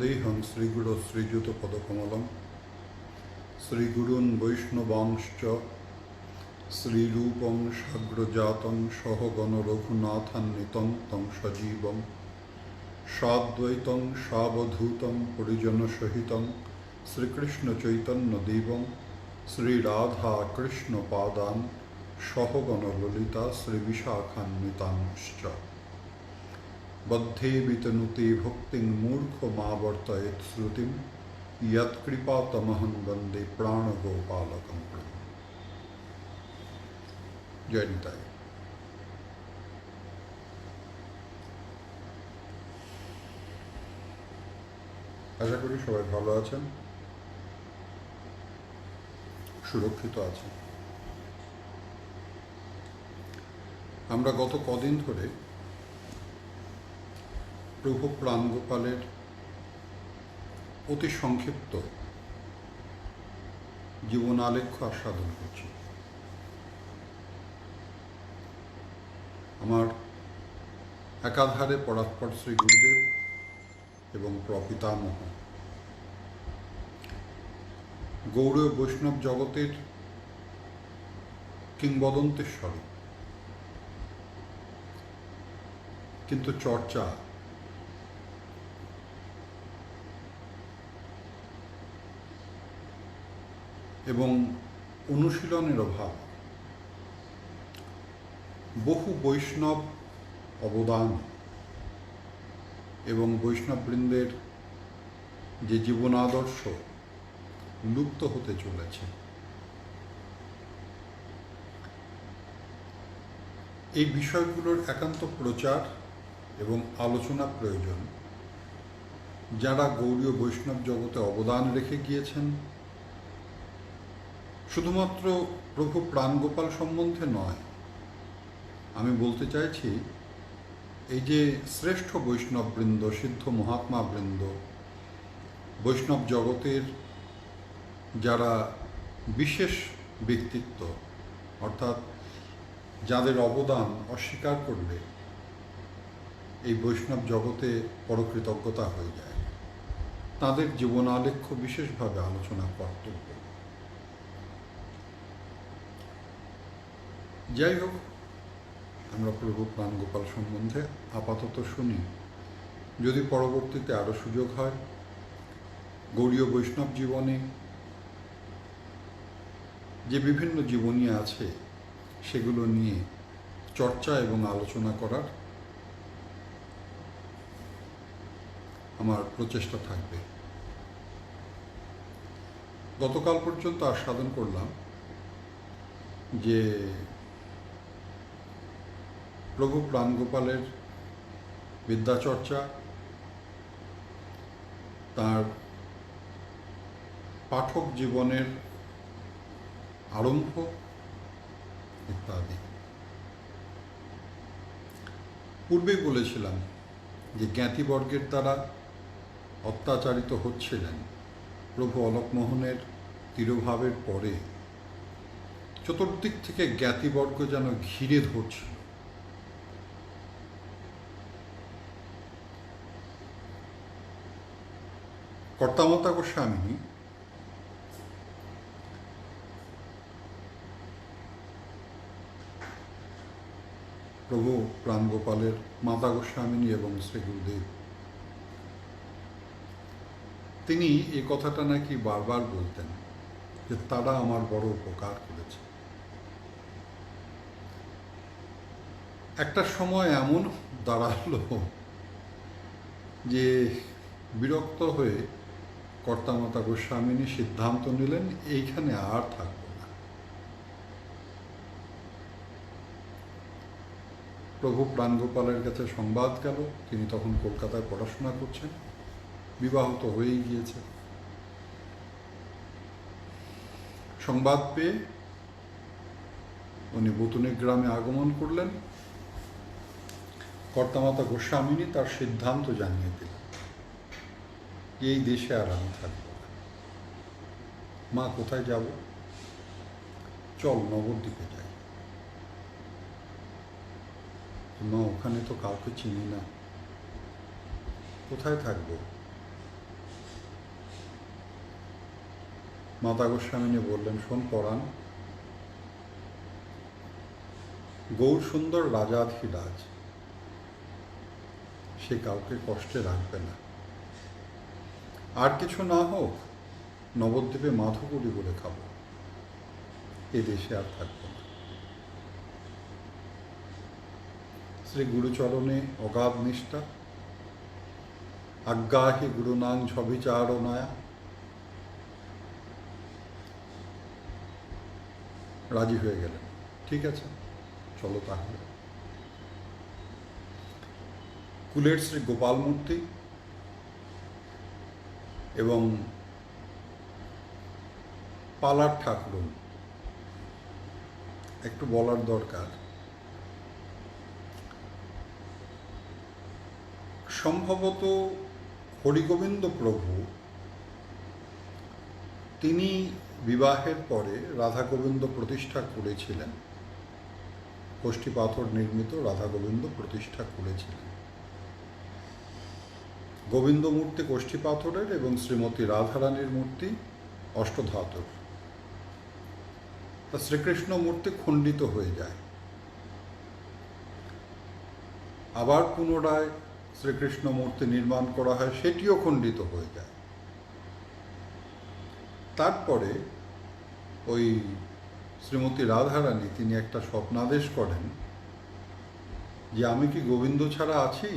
वन्देऽहं श्रीगुरो श्रीयुतपदकमलं श्रीगुरून् वैष्णवांश्च श्रीरूपं साग्रजातं सहगणरघुनाथान्वितं तं सजीवं साद्वैतं सावधूतं परिजनसहितं श्रीकृष्णचैतन्यदेवं श्रीराधाकृष्णपादान् सहगणललिता श्रीविशाखान्वितांश्च बद्धे वितनुते भक्तिं मूर्खमावर्तयेत् श्रुतिं यत्कृपातमहं वन्दे प्राणगोपालकं प्रभु। जय निताई। आशा करी सबाई भालो आছেন, सुरक्षित आছেন। আমরা গত কদিন ধরে প্রভু প্রাণগোপালের অতি সংক্ষিপ্ত জীবনালেখ্য আস্বাদন করছি। আমার একাধারে পরাৎপর শ্রী গুরুদেব এবং প্রপিতামহ গৌড়ীয় বৈষ্ণব জগতের কিংবদন্তেশ্বরী, কিন্তু চর্চা এবং অনুশীলনের অভাব, বহু বৈষ্ণব অবদান এবং বৈষ্ণববৃন্দের যে জীবনাদর্শ লুপ্ত হতে চলেছে, এই বিষয়গুলোর একান্ত প্রচার এবং আলোচনা প্রয়োজন। যারা গৌড়ীয় বৈষ্ণব জগতে অবদান রেখে গিয়েছেন, শুধুমাত্র প্রভু প্রাণগোপাল সম্বন্ধে নয়, আমি বলতে চাইছি এই যে শ্রেষ্ঠ বৈষ্ণববৃন্দ, সিদ্ধ মহাত্মাবৃন্দ, বৈষ্ণব জগতের যারা বিশেষ ব্যক্তিত্ব, অর্থাৎ যাদের অবদান অস্বীকার করলে এই বৈষ্ণব জগতে পরকৃতজ্ঞতা হয়ে যায়, তাদের জীবনালেখ্য বিশেষভাবে আলোচনা কর্তব্য। যাই হোক, আমরা প্রভু প্রাণগোপাল সম্বন্ধে আপাতত শুনি। যদি পরবর্তীতে আরও সুযোগ হয়, গৌড়ীয় বৈষ্ণব জীবনে যে বিভিন্ন জীবনী আছে সেগুলো নিয়ে চর্চা এবং আলোচনা করার আমার প্রচেষ্টা থাকবে। গতকাল পর্যন্ত আস্বাদন করলাম যে প্রভু প্রাণগোপালের বিদ্যাচর্চা, তার পাঠক জীবনের আরম্ভ ইত্যাদি। পূর্বেই বলেছিলাম যে জ্ঞাতিবর্গের দ্বারা অত্যাচারিত হচ্ছিলেন প্রভু অলকমোহনের তিরোভাবের পরে। চতুর্দিক থেকে জ্ঞাতিবর্গ যেন ঘিরে ধরছিল। কর্তামাতা গোস্বামিনী প্রভু প্রাণগোপালের মাতা গোস্বামিনী এবং শ্রী গুরুদেব, তিনি এই কথাটা নাকি বারবার বলতেন যে তারা আমার বড় উপকার করেছে। একটা সময় এমন দাঁড়ালো যে বিরক্ত হয়ে কর্তামাতা গোস্বামিনী সিদ্ধান্ত নিলেন এইখানে আর থাকব না। প্রভু প্রাণগোপালের কাছে সংবাদ গেল, তিনি তখন কলকাতায় পড়াশোনা করছেন, বিবাহ তো হয়েই গিয়েছে। সংবাদ পেয়ে উনি বতুনি গ্রামে আগমন করলেন। কর্তামাতা গোস্বামিনী তার সিদ্ধান্ত জানিয়ে দিলেন, এই দেশে আর আমি থাকব না। মা, কোথায় যাব? চল নবদ্বীপে যাই। মা, ওখানে তো কাউকে চিনি না, কোথায় থাকবো? মাতা গোস্বামিনী বললেন, শোন পরাণ, গৌর সুন্দর রাজাধিরাজ, সে কাউকে কষ্টে রাখবে না। আর কিছু না হোক, নবদ্বীপে মাধুকরী বলে খাবো, এ দেশে আর থাকবো না। শ্রী গুরুচরণে অগাধ নিষ্ঠা, আজ্ঞাহি গুরুনাং ঝবিচারণায়া, রাজি হয়ে গেলেন। ঠিক আছে, চলো তাহলে। কুলের শ্রী গোপাল মূর্তি এবং পালার ঠাকুরন, একটু বলার দরকার, সম্ভবত হরিগোবিন্দ প্রভু তিনি বিবাহের পরে রাধা গোবিন্দ প্রতিষ্ঠা করেছিলেন, কোষ্ঠী পাথর নির্মিত রাধা গোবিন্দ প্রতিষ্ঠা করেছিলেন। গোবিন্দ মূর্তি কোষ্ঠী পাথরের এবং শ্রীমতী রাধারানীর মূর্তি অষ্টধাতুর। তা শ্রীকৃষ্ণ মূর্তি খণ্ডিত হয়ে যায়, আবার পুনরায় শ্রীকৃষ্ণ মূর্তি নির্মাণ করা হয়, সেটিও খণ্ডিত হয়ে যায়। তারপরে ওই শ্রীমতী রাধারানী তিনি একটা স্বপ্নাদেশ করেন যে আমি কি গোবিন্দ ছাড়া আছি?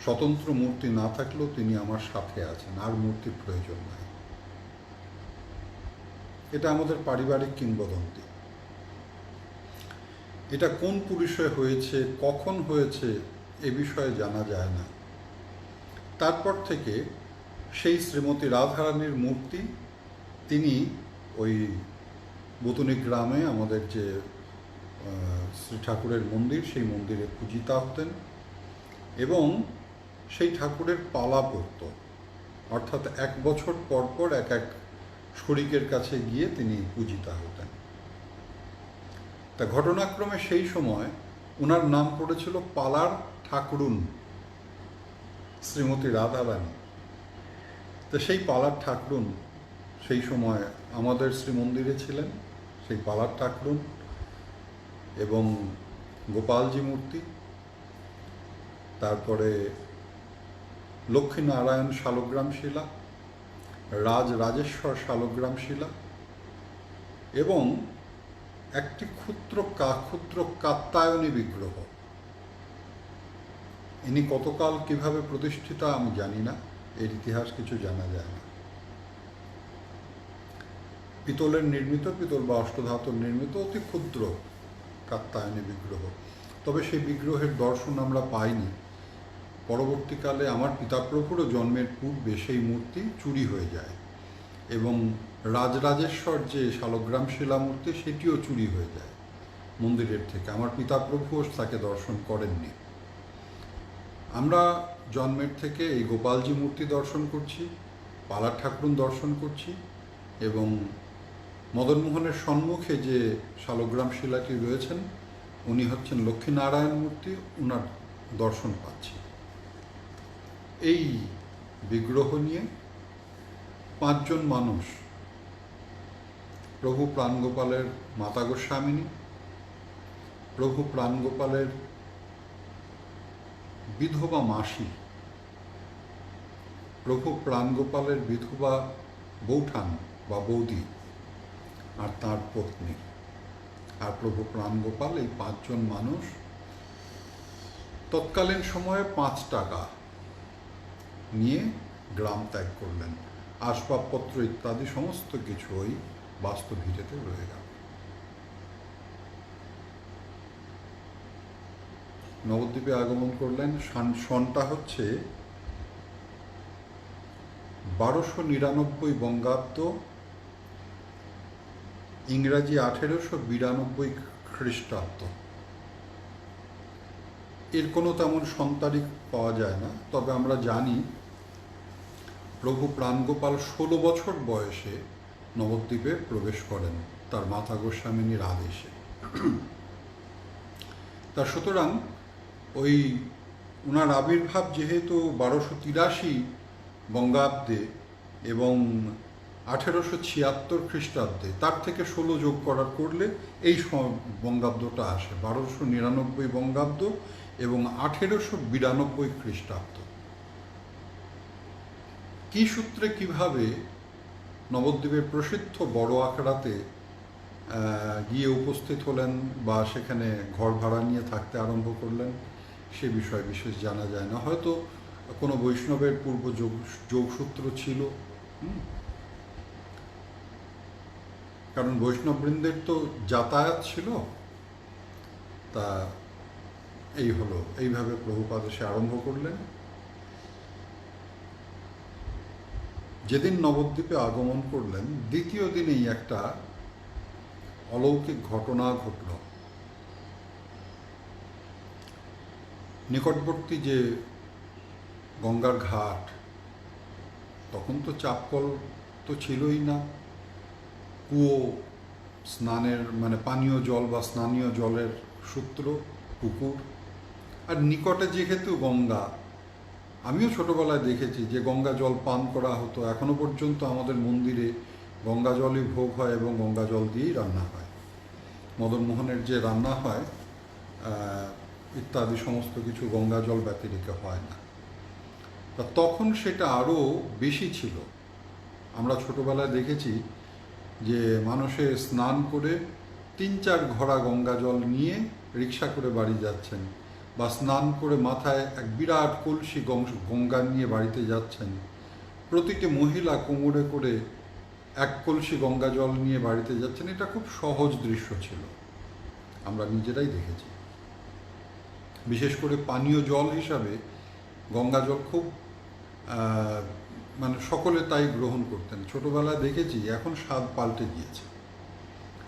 স্বতন্ত্র মূর্তি না থাকলেও তিনি আমার সাথে আছেন, আর মূর্তির প্রয়োজন নাই। এটা আমাদের পারিবারিক কিংবদন্তি। এটা কোন পুরুষে হয়েছে, কখন হয়েছে, এ বিষয়ে জানা যায় না। তারপর থেকে সেই শ্রীমতী রাধারানীর মূর্তি তিনি ওই বুতুনি গ্রামে আমাদের যে শ্রী ঠাকুরের মন্দির, সেই মন্দিরে পূজিতা হতেন এবং সেই ঠাকুরের পালা পড়ত, অর্থাৎ 1 বছর পর পর এক এক শরিকের কাছে গিয়ে তিনি পূজিতা হতেন। তা ঘটনাক্রমে সেই সময় ওনার নাম পড়েছিল পালার ঠাকুরুন, শ্রীমতী রাধারানী। তো সেই পালার ঠাকুরুন সেই সময় আমাদের শ্রীমন্দিরে ছিলেন, সেই পালার ঠাকুরুন এবং গোপালজি মূর্তি, তারপরে লক্ষ্মীনারায়ণ শালগ্রাম শিলা, রাজেশ্বর শালগ্রাম শিলা এবং একটি ক্ষুদ্র কাত্যায়নী বিগ্রহ। ইনি কতকাল কিভাবে প্রতিষ্ঠিতা আমি জানি না, এর ইতিহাস কিছু জানা যায় না। পিতলের নির্মিত, পিতল বা অষ্টধাতুর নির্মিত অতি ক্ষুদ্র কাত্যায়নী বিগ্রহ। তবে সেই বিগ্রহের দর্শন আমরা পাইনি। পরবর্তীকালে আমার পিতাপ্রভুরও জন্মের পূর্বে সেই মূর্তি চুরি হয়ে যায় এবং রাজরাজেশ্বর যে শালগ্রাম শিলা মূর্তি, সেটিও চুরি হয়ে যায় মন্দিরের থেকে। আমার পিতাপ্রভুও তাকে দর্শন করেননি। আমরা জন্মের থেকে এই গোপালজি মূর্তি দর্শন করছি, পালার ঠাকুরুন দর্শন করছি এবং মদনমোহনের সম্মুখে যে শালগ্রাম শিলাটি রয়েছেন উনি হচ্ছেন লক্ষ্মীনারায়ণ মূর্তি, ওনার দর্শন পাচ্ছি। এই বিগ্রহ নিয়ে 5 জন মানুষ, প্রভু প্রাণগোপালের মাতা গোস্বামিনী, প্রভু প্রাণগোপালের বিধবা মাসি, প্রভু প্রাণগোপালের বিধবা বৌঠান বা বৌদি আর তার পত্নী, আর প্রভু প্রাণগোপাল, এই 5 জন মানুষ তৎকালীন সময়ে 5 টাকা নিয়ে গ্রাম ত্যাগ করলেন। আসবাবপত্র ইত্যাদি সমস্ত কিছু ওই বাস্তুভিটেতে রয়ে গেল। নবদ্বীপে আগমন করলেন। সনটা হচ্ছে 1299 বঙ্গাব্দ, ইংরাজি 1892 খ্রিস্টাব্দ। এর কোনো তেমন সন্তারিখ পাওয়া যায় না, তবে আমরা জানি প্রভু প্রাণগোপাল 16 বছর বয়সে নবদ্বীপে প্রবেশ করেন তার মাতা গোস্বামিনীর আদেশে। তা সুতরাং ওই ওনার আবির্ভাব যেহেতু 1283 বঙ্গাব্দে এবং 1876 খ্রিস্টাব্দে, তার থেকে 16 যোগ করলে এই বঙ্গাব্দটা আসে, 1299 বঙ্গাব্দ এবং 1892 খ্রিস্টাব্দ। কি সূত্রে কিভাবে নবদ্বীপের প্রসিদ্ধ বড় আখড়াতে গিয়ে উপস্থিত হলেন বা সেখানে ঘর ভাড়া নিয়ে থাকতে আরম্ভ করলেন, সে বিষয়ে বিশেষ জানা যায় না। হয়তো কোনো বৈষ্ণবের পূর্ব যোগসূত্র ছিল, কারণ বৈষ্ণববৃন্দের তো যাতায়াত ছিল। তা এই হলো, এইভাবে প্রভুপাদ এসে আরম্ভ করলেন। যেদিন নবদ্বীপে আগমন করলেন, দ্বিতীয় দিনেই একটা অলৌকিক ঘটনা ঘটল। নিকটবর্তী যে গঙ্গার ঘাট, তখন তো চাপকল তো ছিলই না, কুয়ো, স্নানের মানে পানীয় জল বা স্নানীয় জলের সূত্র পুকুর, আর নিকটে যেহেতু গঙ্গা, আমিও ছোটবেলায় দেখেছি যে গঙ্গা জল পান করা হতো। এখনো পর্যন্ত আমাদের মন্দিরে গঙ্গা জলই ভোগ হয় এবং গঙ্গা জল দিয়েই রান্না হয়। মদনমোহনের যে রান্না হয় ইত্যাদি সমস্ত কিছু গঙ্গা জল ব্যতিরেক হয় না। তা তখন সেটা আরও বেশি ছিল। আমরা ছোটবেলায় দেখেছি যে মানুষে স্নান করে 3-4 ঘড়া গঙ্গা জল নিয়ে রিক্সা করে বাড়ি যাচ্ছেন, বা স্নান করে মাথায় এক বিরাট কলসি গঙ্গা নিয়ে বাড়িতে যাচ্ছেন। প্রতিটি মহিলা কোমরে করে এক কলসি গঙ্গা জল নিয়ে বাড়িতে যাচ্ছেন। এটা খুব সহজ দৃশ্য ছিল, আমরা নিজেরাই দেখেছি। বিশেষ করে পানীয় জল হিসাবে গঙ্গা জল খুব মানে সকলে তাই গ্রহণ করতেন। ছোটবেলায় দেখেছি, এখন স্বাদ পাল্টে গিয়েছে।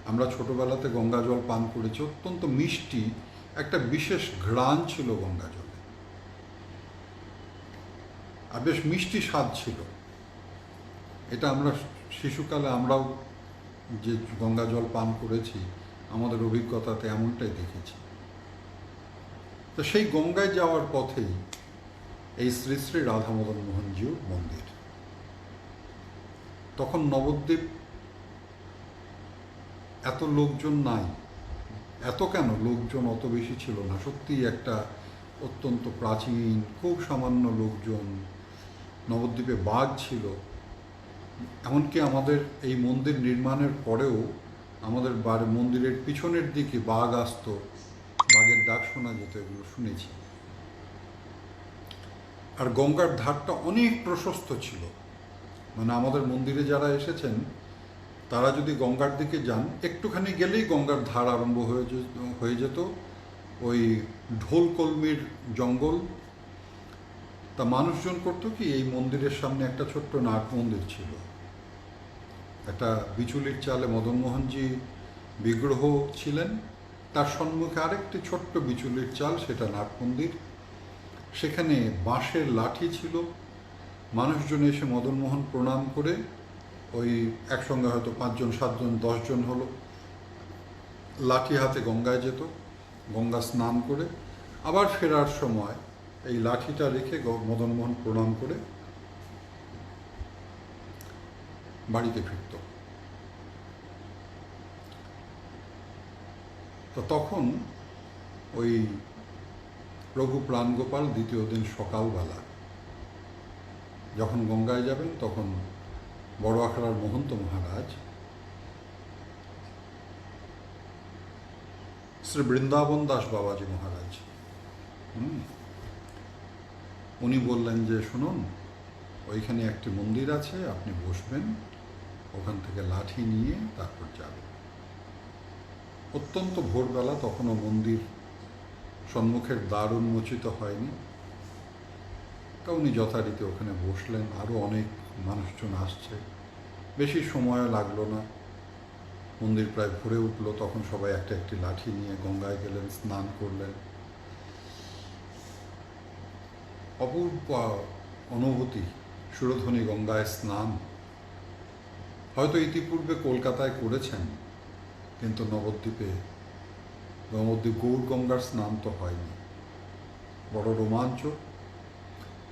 আমরা ছোটবেলাতে গঙ্গা জল পান করেছি, অত্যন্ত মিষ্টি একটা বিশেষ ঘ্রাণ ছিল গঙ্গা জলে, আর বেশ মিষ্টি স্বাদ ছিল। এটা আমরা শিশুকালে আমরাও যে গঙ্গা জল পান করেছি, আমাদের অভিজ্ঞতাতে এমনটাই দেখেছি। তো সেই গঙ্গায় যাওয়ার পথেই এই শ্রী শ্রী রাধা মদন মোহনজিউর মন্দির। তখন নবদ্বীপ এত লোকজন নাই, এত কেন লোকজন অত বেশি ছিল না। সত্যিই একটা অত্যন্ত প্রাচীন, খুব সামান্য লোকজন। নবদ্বীপে বাঘ ছিল, এমনকি আমাদের এই মন্দির নির্মাণের পরেও আমাদের মন্দিরের পিছনের দিকে বাঘ আসতো, বাঘের ডাক শোনা যেত, এগুলো শুনেছি। আর গঙ্গার ধারটা অনেক প্রশস্ত ছিল, মানে আমাদের মন্দিরে যারা এসেছেন তারা যদি গঙ্গার দিকে যান, একটুখানি গেলেই গঙ্গার ধার আরম্ভ হয়ে যেত, ওই ঢোলকলমির জঙ্গল। তা মানুষজন করতো কি, এই মন্দিরের সামনে একটা ছোট্ট নাট মন্দির ছিল, একটা বিচুলির চালে মদনমোহনজি বিগ্রহ ছিলেন, তার সম্মুখে আরেকটি ছোট্ট বিচুলির চাল, সেটা নাট মন্দির। সেখানে বাঁশের লাঠি ছিল। মানুষজন এসে মদনমোহন প্রণাম করে ওই একসঙ্গে হয়তো 5 জন 7 জন 10 জন হলো, লাঠি হাতে গঙ্গায় যেত, গঙ্গা স্নান করে আবার ফেরার সময় এই লাঠিটা রেখে মদনমোহন প্রণাম করে বাড়িতে ফিরত। তো তখন ওই প্রভু প্রাণগোপাল দ্বিতীয় দিন সকালবেলা যখন গঙ্গায় যাবেন, তখন বড় আখড়ার মহন্ত মহারাজ শ্রী বৃন্দাবন দাস বাবাজি মহারাজ, উনি বললেন যে শুনুন, ওইখানে একটি মন্দির আছে, আপনি বসবেন, ওখান থেকে লাঠি নিয়ে তারপর যাবেন। অত্যন্ত ভোরবেলা, তখনও মন্দির সম্মুখের দ্বার উন্মোচিত হয়নি। তা উনি যথারীতি ওখানে বসলেন। আরও অনেক মানুষজন আসছে, বেশি সময় লাগলো না, মন্দির প্রায় ভরে উঠল। তখন সবাই একটা একটি লাঠি নিয়ে গঙ্গায় গেলেন, স্নান করলেন। অপূর্ব অনুভূতি, সুরধ্বনি গঙ্গায় স্নান। হয়তো ইতিপূর্বে কলকাতায় করেছেন, কিন্তু নবদ্বীপ গৌর গঙ্গার স্নান তো হয়নি। বড় রোমাঞ্চ।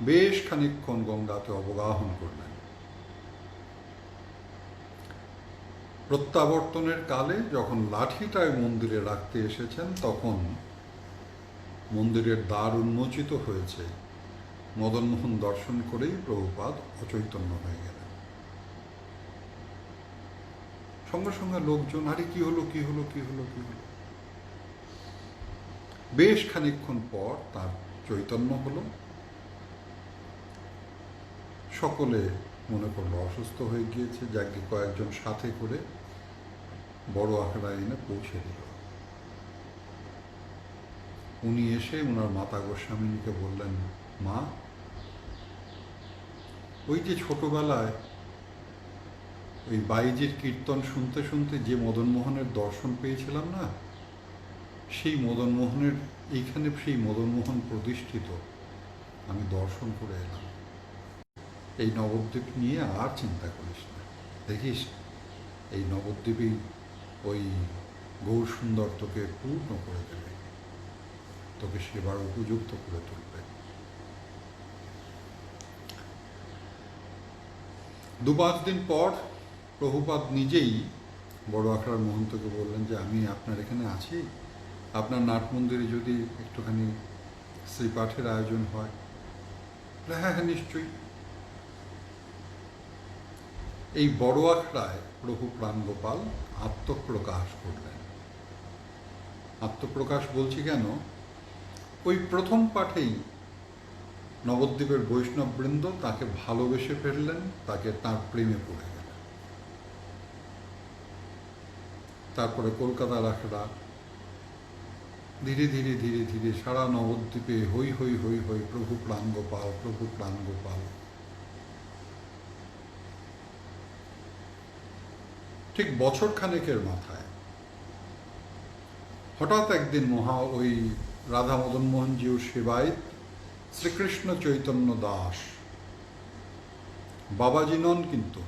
বেশ খানিকক্ষণ গঙ্গাতে অবগাহন করলেন। প্রত্যাবর্তনের কালে যখন লাঠিটায় মন্দিরে রাখতে এসেছেন, তখন মন্দিরের দ্বার উন্মোচিত হয়েছে। মদনমোহন দর্শন করেই প্রভুপাদ অচৈতন্য হয়ে গেলেন। সঙ্গে সঙ্গে লোকজন, আরে কি হলো কি হলো কি হলো কি হলো। বেশ খানিকক্ষণ পর তার চৈতন্য হলো। সকলে মনে করলো অসুস্থ হয়ে গিয়েছে, যাকে কয়েকজন সাথে করে বড় আখড়ায় এনে পৌঁছে দিল। উনি এসে ওনার মাতা গোস্বামিনীকে বললেন, মা, ওই যে ছোটবেলায় ওই বাইজির কীর্তন শুনতে শুনতে যে মদনমোহনের দর্শন পেয়েছিলাম না, সেই মদনমোহনের এইখানে সেই মদনমোহন প্রতিষ্ঠিত, আমি দর্শন করে এলাম। এই নবদ্বীপ নিয়ে আর চিন্তা করিস না, দেখিস এই নবদ্বীপেই ওই গৌর সুন্দর তোকে পূর্ণ করে দেবে, তোকে সেবার উপযুক্ত করে তুলবে। 2-5 দিন পর প্রভুপাদ নিজেই বড় আখড়ার মহন্তকে বললেন যে আমি আপনার এখানে আছি, আপনার নাট মন্দিরে যদি একটুখানি শ্রীপাঠের আয়োজন হয়। হ্যাঁ হ্যাঁ, নিশ্চয়ই। এই বড় আখড়ায় প্রভু প্রাণগোপাল আত্মপ্রকাশ করলেন। আত্মপ্রকাশ বলছি কেন, ওই প্রথম পাঠেই নবদ্বীপের বৈষ্ণববৃন্দ তাকে ভালোবেসে ফেললেন, তাকে তার প্রেমে পড়ে গেলেন। তারপরে কলকাতার আখড়া ধীরে ধীরে ধীরে ধীরে সারা নবদ্বীপে হই হই হই হই, প্রভু প্রাণগোপাল, প্রভু প্রাণগোপাল। ঠিক বছর খানেকের মাথায় হঠাৎ একদিন ওই রাধা মদন মোহনজিও সেবায় শ্রীকৃষ্ণ চৈতন্য দাস, বাবাজি নন কিন্তু,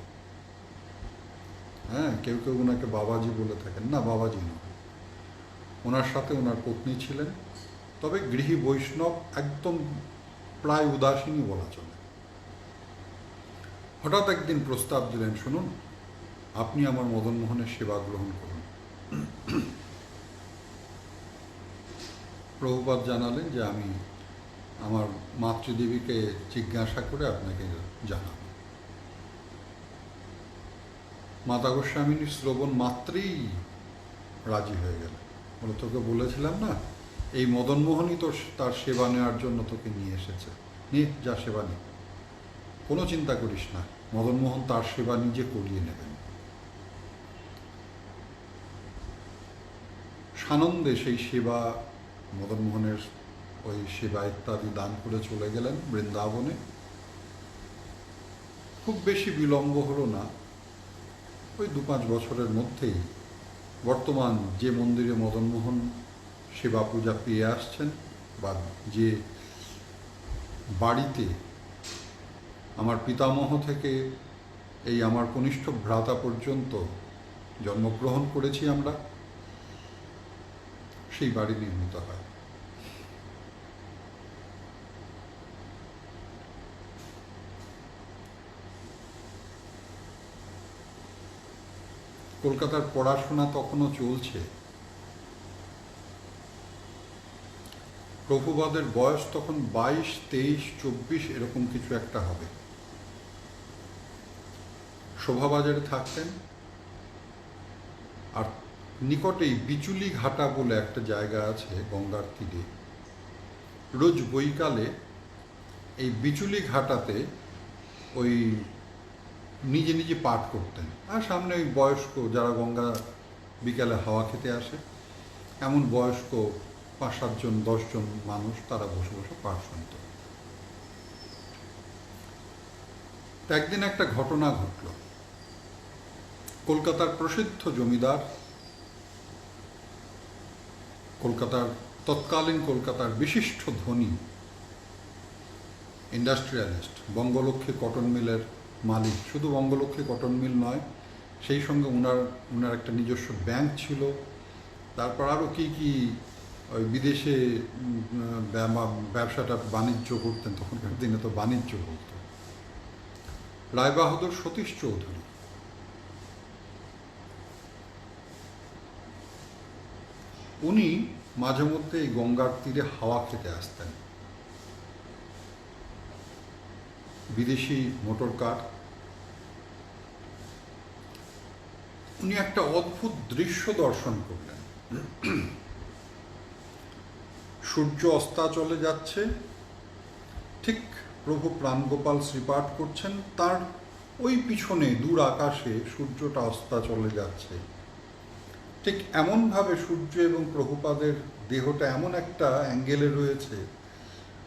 হ্যাঁ, কেউ কেউ ওনাকে বাবাজি বলে থাকেন, না বাবাজি নন, ওনার সাথে ওনার পত্নী ছিলেন, তবে গৃহী বৈষ্ণব, একদম প্রায় উদাসীনই বলা চলে। হঠাৎ একদিন প্রস্তাব দিলেন, শুনুন, আপনি আমার মদনমোহনের সেবা গ্রহণ করুন। প্রভুপাদ জানালেন যে আমি আমার মাতৃদেবীকে জিজ্ঞাসা করে আপনাকে জানাব। মাতা গোস্বামিনী শ্রবণ মাত্রেই রাজি হয়ে গেলেন। বলে, তোকে বলেছিলাম না, এই মদনমোহনই তো তার সেবা নেওয়ার জন্য তোকে নিয়ে এসেছে, নিয়ে যা সেবা নে, কোনো চিন্তা করিস না, মদনমোহন তার সেবা নিজে করিয়ে নেবেন। সানন্দে সেই সেবা, মদনমোহনের ওই সেবা ইত্যাদি দান করে চলে গেলেন বৃন্দাবনে। খুব বেশি বিলম্ব হলো না, ওই 2-5 বছরের মধ্যেই বর্তমান যে মন্দিরে মদনমোহন সেবা পূজা পেয়ে আসছেন, বা যে বাড়িতে আমার পিতামহ থেকে এই আমার কনিষ্ঠ ভ্রাতা পর্যন্ত জন্মগ্রহণ করেছি আমরা, সেই বাড়ি নির্মিত হয়। কলকাতার পড়াশোনা তখনও চলছে। প্রভুপাদের বয়স তখন 22, 23, 24 এরকম কিছু একটা হবে। শোভাবাজারে থাকতেন, আর নিকটেই বিচুলি ঘাটা বলে একটা জায়গা আছে গঙ্গার তীরে। রোজ বৈকালে এই বিচুলি ঘাটাতে ওই নিজে নিজে পাঠ করতেন, আর সামনে ওই বয়স্ক যারা গঙ্গা বিকালে হাওয়া খেতে আসে, এমন বয়স্ক 5-7 জন 10 জন মানুষ, তারা বসে বসে পাঠ শুনত। একদিন একটা ঘটনা ঘটল। কলকাতার প্রসিদ্ধ জমিদার, তৎকালীন কলকাতার বিশিষ্ট ধনী ইন্ডাস্ট্রিয়ালিস্ট, বঙ্গলক্ষ্মী কটন মিলের মালিক, শুধু বঙ্গলক্ষ্মী কটন মিল নয়, সেই সঙ্গে ওনার একটা নিজস্ব ব্যাংক ছিল, তারপর আরও কি কি ওই বিদেশে ব্যবসাটা বাণিজ্য করতেন, তখনকার দিনে তো বাণিজ্য বলত। রায়বাহাদুর সতীশ চৌধুরী উনি মাঝে মধ্যে এই গঙ্গার তীরে হাওয়া খেতে আসতেন। বিদেশি মোটর কার। উনি একটা অদ্ভুত দৃশ্য দর্শন করলেন। সূর্য অস্তাচলে যাচ্ছে, ঠিক প্রভু প্রাণগোপাল শ্রীপাঠ করছেন, তার ওই পিছনে দূর আকাশে সূর্যটা অস্তাচলে যাচ্ছে। ঠিক এমনভাবে সূর্য এবং প্রভুপাদের দেহটা এমন একটা অ্যাঙ্গেলে রয়েছে,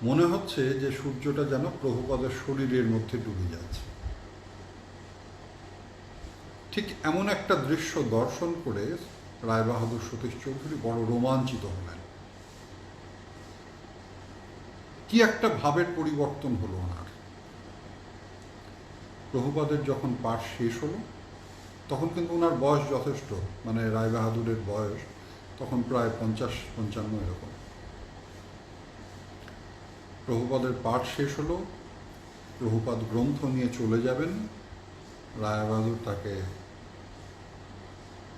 মনে হচ্ছে যে সূর্যটা যেন প্রভুপাদের শরীরের মধ্যে ডুবে যাচ্ছে। ঠিক এমন একটা দৃশ্য দর্শন করে রায়বাহাদুর সতীশ চৌধুরী বড় রোমাঞ্চিত হলেন। কি একটা ভাবের পরিবর্তন হলো ওনার। প্রভুপাদের যখন পাঠ শেষ হলো, তখন কিন্তু ওনার বয়স যথেষ্ট, মানে রায়বাহাদুরের বয়স তখন প্রায় 50-55 এরকম। প্রভুপাদের পাঠ শেষ হলো, প্রভুপাদ গ্রন্থ নিয়ে চলে যাবেন। রায়বাহাদুর তাকে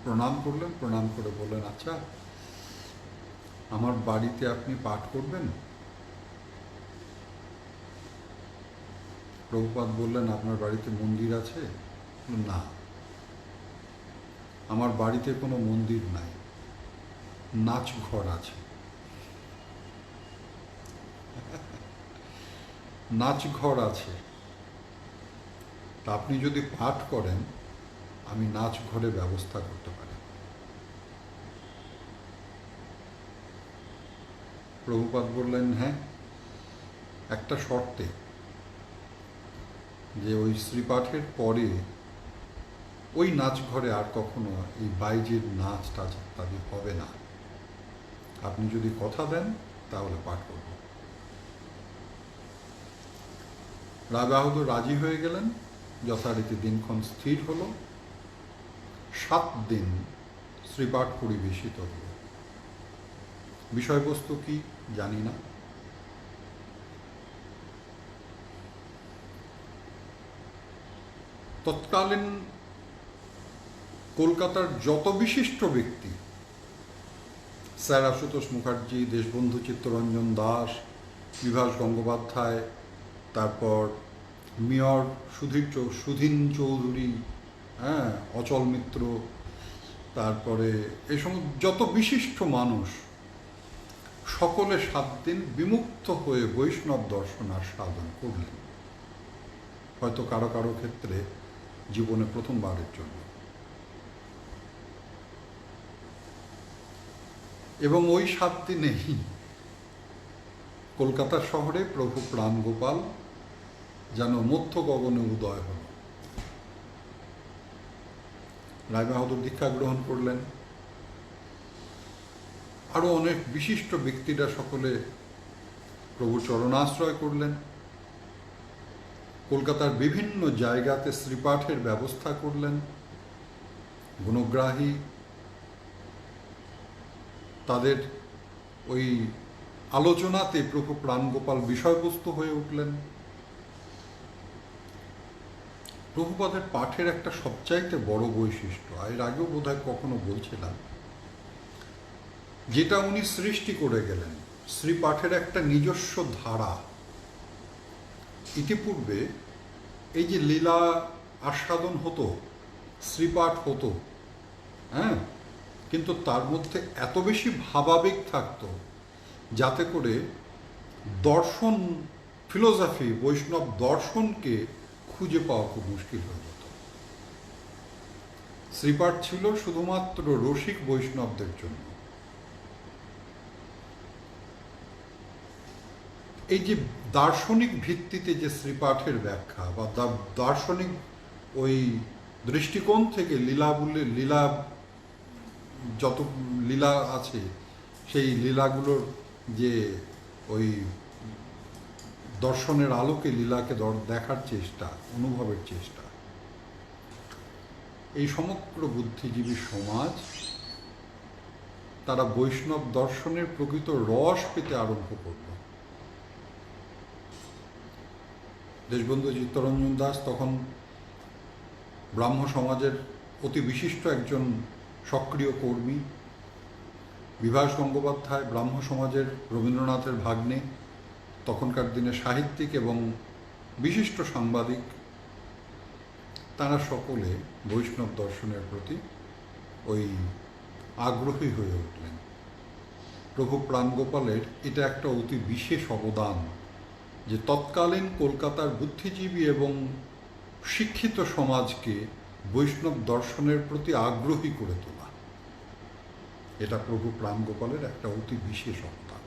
প্রণাম করলেন, প্রণাম করে বললেন, আচ্ছা আমার বাড়িতে আপনি পাঠ করবেন? প্রভুপাদ বললেন, আপনার বাড়িতে মন্দির আছে? না, আমার বাড়িতে কোনো মন্দির নাই, নাচ ঘর আছে। নাচ ঘর আছে, তা আপনি যদি পাঠ করেন আমি নাচ ঘরের ব্যবস্থা করতে পারি। প্রভুপাদ বললেন, হ্যাঁ, একটা শর্তে, যে ওই শ্রীপাঠের পরে ওই নাচ ঘরে আর কখনো এই বাইজের নাচ টাচ ইত্যাদি হবে না। আপনি যদি কথা দেন তাহলে পাঠ করব। রায়বাহাদুর রাজি হয়ে গেলেন। যথারীতি দিনক্ষণ স্থির হল। 7 দিন শ্রীপাঠ পরিবেশিত হল। বিষয়বস্তু কি জানি না। তৎকালীন কলকাতার যত বিশিষ্ট ব্যক্তি, স্যার আশুতোষ মুখার্জি, দেশবন্ধু চিত্তরঞ্জন দাস, বিভাস গঙ্গোপাধ্যায়, তারপর মেয়র সুধীন চৌধুরী, হ্যাঁ, অচল মিত্র, তারপরে এই সমস্ত যত বিশিষ্ট মানুষ, সকলে 7 দিন বিমুক্ত হয়ে বৈষ্ণব দর্শন আর সাধন করলেন। হয়তো কারো কারো ক্ষেত্রে জীবনে প্রথমবারের জন্য। এবং ওই 7 দিনেই কলকাতা শহরে প্রভু প্রাণগোপাল যেন মধ্য গগনে উদয় হল। রায়বাহাদুর দীক্ষা গ্রহণ করলেন। আরো অনেক বিশিষ্ট ব্যক্তিরা সকলে প্রভু চরণাশ্রয় করলেন। কলকাতার বিভিন্ন জায়গাতে শ্রীপাঠের ব্যবস্থা করলেন। গুণগ্রাহী তাদের ওই আলোচনাতে প্রভু প্রাণগোপাল বিষয়বস্তু হয়ে উঠলেন। প্রভুপাদের পাঠের একটা সবচাইতে বড় বৈশিষ্ট্য, এর আগেও বোধহয় কখনো বলছিলাম, যেটা উনি সৃষ্টি করে গেলেন, শ্রীপাঠের একটা নিজস্ব ধারা। ইতিপূর্বে এই যে লীলা আস্বাদন হতো, শ্রীপাঠ হতো, হ্যাঁ, কিন্তু তার মধ্যে এত বেশি ভাবাবেগ থাকতো, যাতে করে দর্শন, ফিলোসফি, বৈষ্ণব দর্শনকে খুঁজে পাওয়া খুব মুশকিল হয়ে যেত। শ্রীপাঠ ছিল শুধুমাত্র রসিক বৈষ্ণবদের জন্য। এই যে দার্শনিক ভিত্তিতে যে শ্রীপাঠের ব্যাখ্যা বা দার্শনিক ওই দৃষ্টিকোণ থেকে লীলা যত লীলা আছে, সেই লীলাগুলোর যে ওই দর্শনের আলোকে লীলাকে দেখার চেষ্টা, অনুভবের চেষ্টা, এই সমগ্র বুদ্ধিজীবী সমাজ তারা বৈষ্ণব দর্শনের প্রকৃত রস পেতে আরম্ভ করল। দেশবন্ধু চিত্তরঞ্জন দাস তখন ব্রাহ্ম সমাজের অতি বিশিষ্ট একজন সক্রিয় কর্মী। বিভাস গঙ্গোপাধ্যায় ব্রাহ্ম সমাজের রবীন্দ্রনাথের ভাগ্নে, তখনকার দিনে সাহিত্যিক এবং বিশিষ্ট সাংবাদিক, তারা সকলে বৈষ্ণব দর্শনের প্রতি ওই আগ্রহী হয়ে উঠলেন। প্রভু প্রাণগোপালের এটা একটা অতি বিশেষ অবদান যে তৎকালীন কলকাতার বুদ্ধিজীবী এবং শিক্ষিত সমাজকে বৈষ্ণব দর্শনের প্রতি আগ্রহী করে তোলা। এটা প্রভু প্রাণগোপালের একটা অতি বিশেষ অবদান,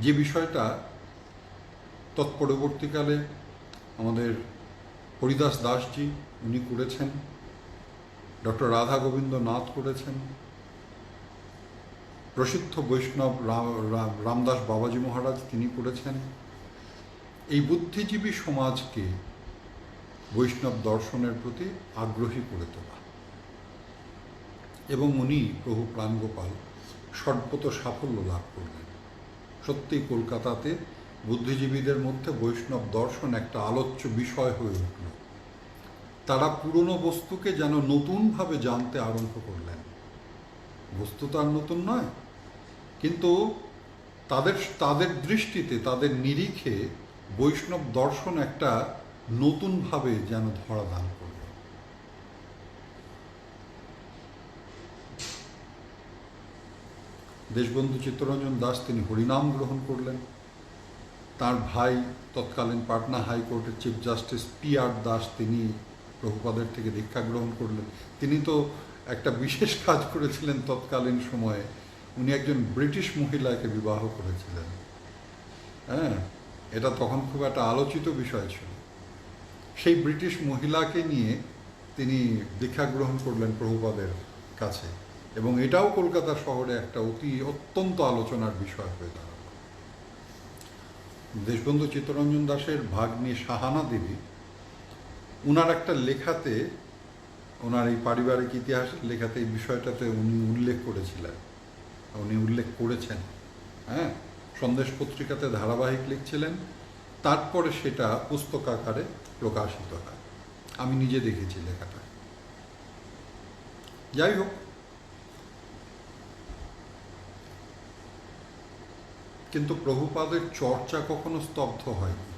যে বিষয়টা তৎপরবর্তীকালে আমাদের হরিদাস দাসজি উনি করেছেন, ডক্টর রাধা গোবিন্দ নাথ করেছেন, প্রসিদ্ধ বৈষ্ণব রামদাস বাবাজি মহারাজ তিনি করেছেন। এই বুদ্ধিজীবী সমাজকে বৈষ্ণব দর্শনের প্রতি আগ্রহী করে তোলা, এবং উনি প্রভু প্রাণগোপাল সর্বত সাফল্য লাভ করলেন। সত্যিই কলকাতাতে বুদ্ধিজীবীদের মধ্যে বৈষ্ণব দর্শন একটা আলোচ্য বিষয় হয়ে উঠল। তারা পুরনো বস্তুকে যেন নতুনভাবে জানতে আরম্ভ করলেন। বস্তু তো আর নতুন নয়, কিন্তু তাদের দৃষ্টিতে, তাদের নিরিখে বৈষ্ণব দর্শন একটা নতুনভাবে যেন ধরা দান করল। দেশবন্ধু চিত্তরঞ্জন দাস তিনি হরিনাম গ্রহণ করলেন। তার ভাই তৎকালীন পাটনা হাইকোর্টের চিফ জাস্টিস পি.আর. দাস তিনি প্রভুপাদের থেকে দীক্ষা গ্রহণ করলেন। তিনি তো একটা বিশেষ কাজ করেছিলেন তৎকালীন সময়ে, উনি একজন ব্রিটিশ মহিলাকে বিবাহ করেছিলেন। হ্যাঁ, এটা তখন খুব একটা আলোচিত বিষয় ছিল। সেই ব্রিটিশ মহিলাকে নিয়ে তিনি দীক্ষা গ্রহণ করলেন প্রভুপাদের কাছে, এবং এটাও কলকাতা শহরে একটা অত্যন্ত আলোচনার বিষয় হয়ে দাঁড়াল। দেশবন্ধু চিত্তরঞ্জন দাসের ভাগ্নী সাহানা দেবী উনার একটা লেখাতে, ওনার এই পারিবারিক ইতিহাসের লেখাতে এই বিষয়টাতে উনি উল্লেখ করেছেন। হ্যাঁ, সন্দেশ পত্রিকাতে ধারাবাহিক লিখছিলেন, তারপরে সেটা পুস্তক আকারে প্রকাশিত হয়। আমি নিজে দেখেছি লেখাটা। যাই হোক, কিন্তু প্রভুপাদের চর্চা কখনো স্তব্ধ হয়নি,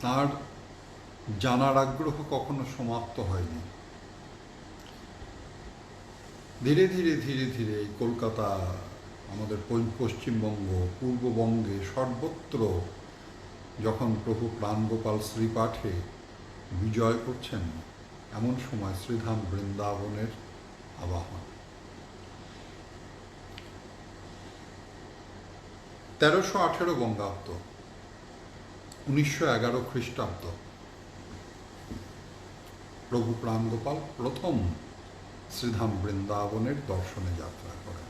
তার জানার আগ্রহ কখনো সমাপ্ত হয়নি। ধীরে ধীরে ধীরে ধীরে এই কলকাতা, আমাদের পশ্চিমবঙ্গ, পূর্ববঙ্গে সর্বত্র যখন প্রভু প্রাণগোপাল শ্রীপাঠে বিজয় করছেন, এমন সময় শ্রীধাম বৃন্দাবনের আবাহন। 1318 বঙ্গাব্দ, 1911 খ্রিস্টাব্দ, প্রভু প্রাণগোপাল প্রথম শ্রীধাম বৃন্দাবনের দর্শনে যাত্রা করেন।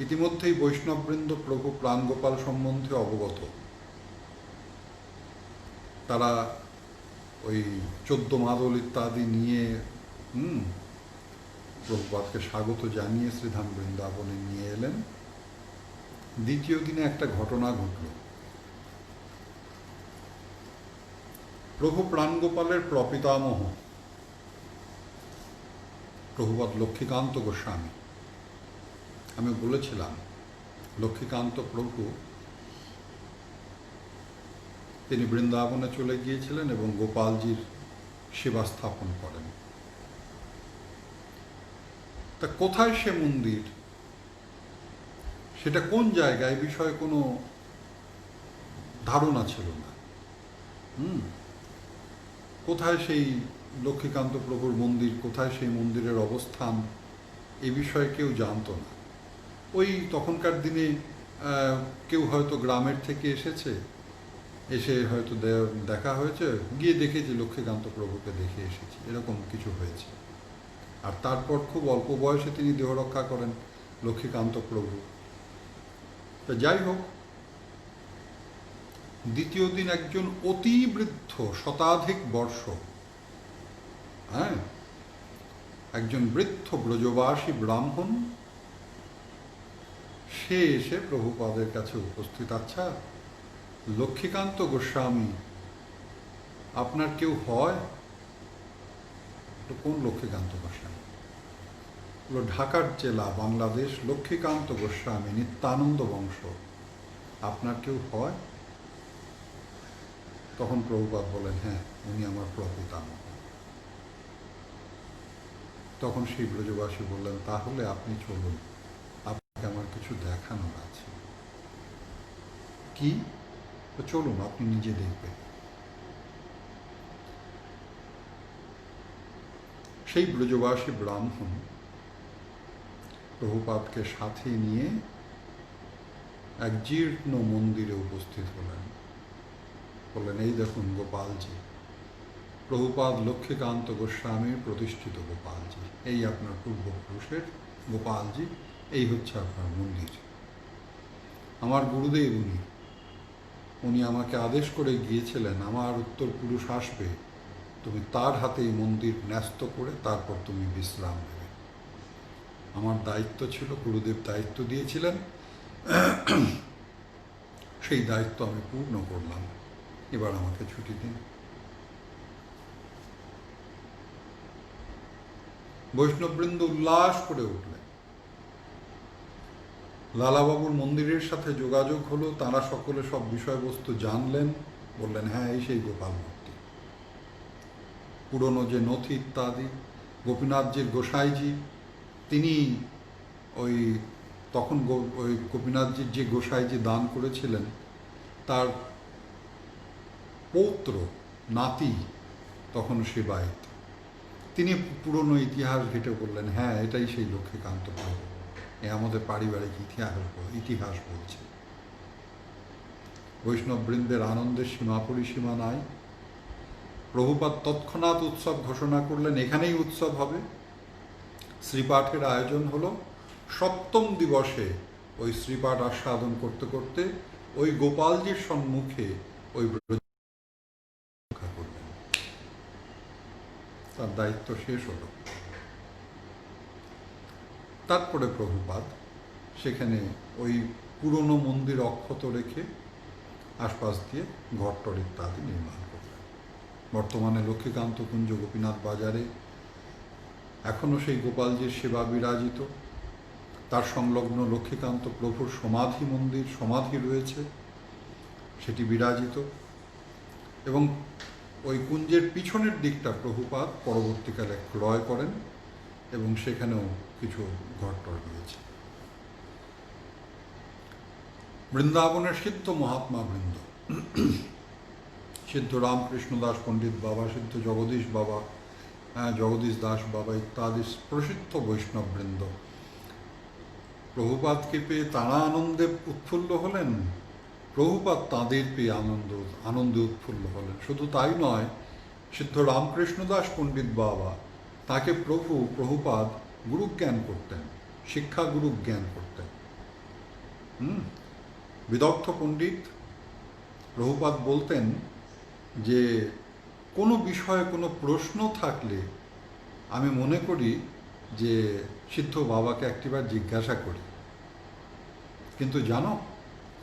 ইতিমধ্যেই বৈষ্ণববৃন্দ প্রভু প্রাণগোপাল সম্বন্ধে অবগত। তারা ওই 14 মাদল ইত্যাদি নিয়ে প্রভুপাদকে স্বাগত জানিয়ে শ্রীধাম বৃন্দাবনে নিয়ে এলেন। দ্বিতীয় দিনে একটা ঘটনা ঘটল। প্রভু প্রাণগোপালের প্রপিতামহ প্রভুপাদ লক্ষ্মীকান্ত গোস্বামী, আমি বলেছিলাম লক্ষ্মীকান্ত প্রভু তিনি বৃন্দাবনে চলে গিয়েছিলেন এবং গোপালজির সেবা স্থাপন করেন। তা কোথায় সে মন্দির, সেটা কোন জায়গায়, বিষয়ে কোনো ধারণা ছিল না। কোথায় সেই লক্ষ্মীকান্ত প্রভুর মন্দির, কোথায় সেই মন্দিরের অবস্থান, এ বিষয়ে কেউ জানত না। ওই তখনকার দিনে কেউ হয়তো গ্রামের থেকে এসে হয়তো দেখা হয়েছে, গিয়ে দেখেছি লক্ষ্মীকান্ত প্রভুকে দেখে এসেছি, এরকম কিছু হয়েছে। আর তারপর খুব অল্প বয়সে তিনি দেহরক্ষা করেন লক্ষ্মীকান্ত প্রভু। তা যাই হোক, দ্বিতীয় দিন একজন অতি বৃদ্ধ, শতাধিক বর্ষ, একজন বৃদ্ধ ব্রজবাসী ব্রাহ্মণ, সে এসে প্রভুপাদের কাছে উপস্থিত। আচ্ছা লক্ষ্মীকান্ত গোস্বামী, আপনার কেউ হয়? কোন লক্ষ্মীকান্ত গোস্বামী? বলল ঢাকার জেলা বাংলাদেশ লক্ষ্মীকান্ত গোস্বামী নিত্যানন্দ বংশ, আপনার কেউ হয়? তখন প্রভুপাদ বলেন, হ্যাঁ, উনি আমার প্রপিতামহ। তখন সেই ব্রজবাসী বললেন, তাহলে আপনি চলুন, আপনাকে আমার কিছু দেখানোর আছে। কি? তো চলুন, আপনি নিজে দেখবেন। সেই ব্রজবাসী ব্রাহ্মণ প্রভুপাদকে সাথে নিয়ে এক জীর্ণ মন্দিরে উপস্থিত হলেন। বললেন, এই দেখুন গোপালজি, প্রভুপাদ লক্ষ্মীকান্ত গোস্বামীর প্রতিষ্ঠিত গোপালজি, এই আপনার পূর্বপুরুষের গোপালজি, এই হচ্ছে আপনার মন্দির। আমার গুরুদেব উনি আমাকে আদেশ করে গিয়েছিলেন, আমার উত্তর পুরুষ আসবে, তুমি তার হাতে এই মন্দির ন্যস্ত করে তারপর তুমি বিশ্রাম নেবে। আমার দায়িত্ব ছিল, গুরুদেব দায়িত্ব দিয়েছিলেন, সেই দায়িত্ব আমি পূর্ণ করলাম, এবার আমাকে ছুটি দিন। বৈষ্ণববৃন্দ উল্লাস করে উঠলেন। লালাবাবুর মন্দিরের সাথে যোগাযোগ হলো, তারা সকলে সব বিষয়বস্তু জানলেন। বললেন, হ্যাঁ, এই সেই গোপাল মূর্তি। পুরনো যে নথি ইত্যাদি, গোপীনাথজির গোসাইজি, তিনি ওই তখন ওই গোপীনাথজির যে গোসাইজি দান করেছিলেন, তার পৌত্র নাতি তখন সেবায়িত, তিনি পুরনো ইতিহাস ঘেটে বললেন, হ্যাঁ, এটাই সেই লক্ষ্মীকান্ত প্রভু, এ আমাদের পারিবারিক ইতিহাস বলছে। বৈষ্ণববৃন্দের আনন্দের সীমা পরিসীমা নাই। প্রভুপাদ তৎক্ষণাৎ উৎসব ঘোষণা করলেন, এখানেই উৎসব হবে। শ্রীপাঠের আয়োজন হলো। সপ্তম দিবসে ওই শ্রীপাঠ আস্বাদন করতে করতে ওই গোপালজির সম্মুখে ওই রক্ষা করলেন। তার দায়িত্ব শেষ হলো। তারপরে প্রভুপাদ সেখানে ওই পুরনো মন্দির অক্ষত রেখে আশপাশ দিয়ে ঘরটর ইত্যাদি নির্মাণ করলেন। বর্তমানে লক্ষ্মীকান্ত কুঞ্জ গোপীনাথ বাজারে এখনও সেই গোপালজির সেবা বিরাজিত। তার সংলগ্ন লক্ষ্মীকান্ত প্রভুর সমাধি রয়েছে, সেটি বিরাজিত। এবং ওই কুঞ্জের পিছনের দিকটা প্রভুপাদ পরবর্তীকালে ক্রয় করেন এবং সেখানেও কিছু ঘরটর রয়েছে। বৃন্দাবনের সিদ্ধ মহাত্মা বৃন্দ, সিদ্ধ রামকৃষ্ণ দাস পণ্ডিত বাবা, সিদ্ধ জগদীশ বাবা, জগদীশ দাস বাবা ইত্যাদি প্রসিদ্ধ বৈষ্ণব বৃন্দ প্রভুপাদকে পেয়ে তারা আনন্দে উৎফুল্ল হলেন, প্রভুপাদ তাঁদের পেয়ে আনন্দে উৎফুল্ল হলেন। শুধু তাই নয়, সিদ্ধ রামকৃষ্ণ দাস পণ্ডিত বাবা, তাকে প্রভুপাদ গুরুজ্ঞান করতেন, শিক্ষা গুরুজ্ঞান করতেন। বিদগ্ধ পণ্ডিত। প্রভুপাদ বলতেন যে কোনো বিষয়ে কোনো প্রশ্ন থাকলে আমি মনে করি যে সিদ্ধ বাবাকে একটিবার জিজ্ঞাসা করি, কিন্তু জানো,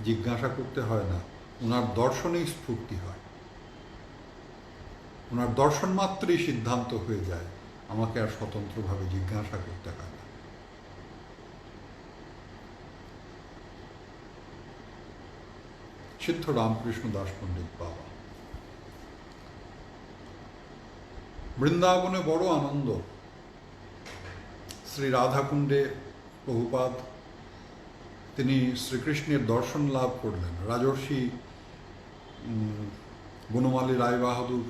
জিজ্ঞাসা করতে হয় না, ওনার দর্শনেই স্ফূর্তি হয়, ওনার দর্শন মাত্রই সিদ্ধান্ত হয়ে যায়, আমাকে আর স্বতন্ত্রভাবে জিজ্ঞাসা করতে হয় না। সিদ্ধ রামকৃষ্ণ দাস পণ্ডিত বাবা। বৃন্দাবনে বড় আনন্দ। শ্রী রাধাকুণ্ডে প্রভুপাদ তিনি শ্রীকৃষ্ণের দর্শন লাভ করলেন। রাজর্ষি বনমালী রায়বাহাদুর,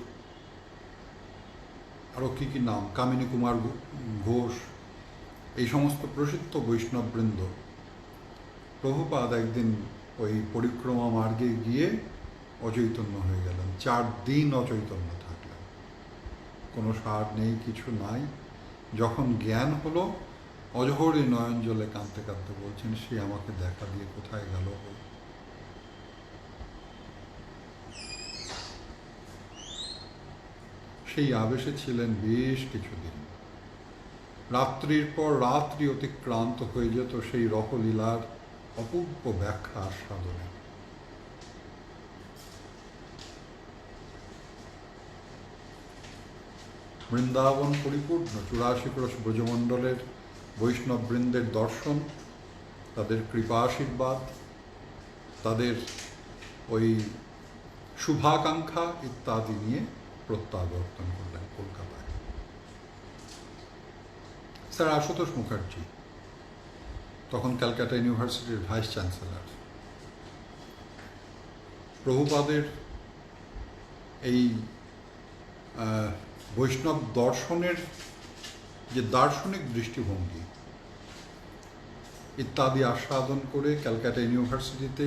আরও কী কী নাম, কামিনী কুমার ঘোষ, এই সমস্ত প্রসিদ্ধ বৈষ্ণববৃন্দ প্রভুপাদ একদিন ওই পরিক্রমা মার্গে গিয়ে অচৈতন্য হয়ে গেলেন। 4 দিন অচৈতন্য থাকলেন, কোনো সার নেই, কিছু নাই। যখন জ্ঞান হলো, অজহরে নয়ন জলে কাঁদতে কাঁদতে বলছেন, সে আমাকে দেখা দিয়ে কোথায় গেল। সেই আবেশে ছিলেন বেশ কিছুদিন। রাত্রির পর রাত্রি অতিক্রান্ত হয়ে যেত সেই রহলীলার অপূর্ব ব্যাখ্যা আস্বাদনে। বৃন্দাবন পরিপূর্ণ 84 ক্রোশ ব্রজমণ্ডলের বৈষ্ণব বৃন্দের দর্শন, তাদের কৃপা আশীর্বাদ, তাদের ওই শুভাকাঙ্ক্ষা ইত্যাদি নিয়ে প্রত্যাবর্তন করলেন কলকাতায়। স্যার আশুতোষ মুখার্জি তখন ক্যালকাটা ইউনিভার্সিটির ভাইস চ্যান্সেলর। প্রভুপাদের এই বৈষ্ণব দর্শনের যে দার্শনিক দৃষ্টিভঙ্গি ইত্যাদি আস্বাদন করে ক্যালকাটা ইউনিভার্সিটিতে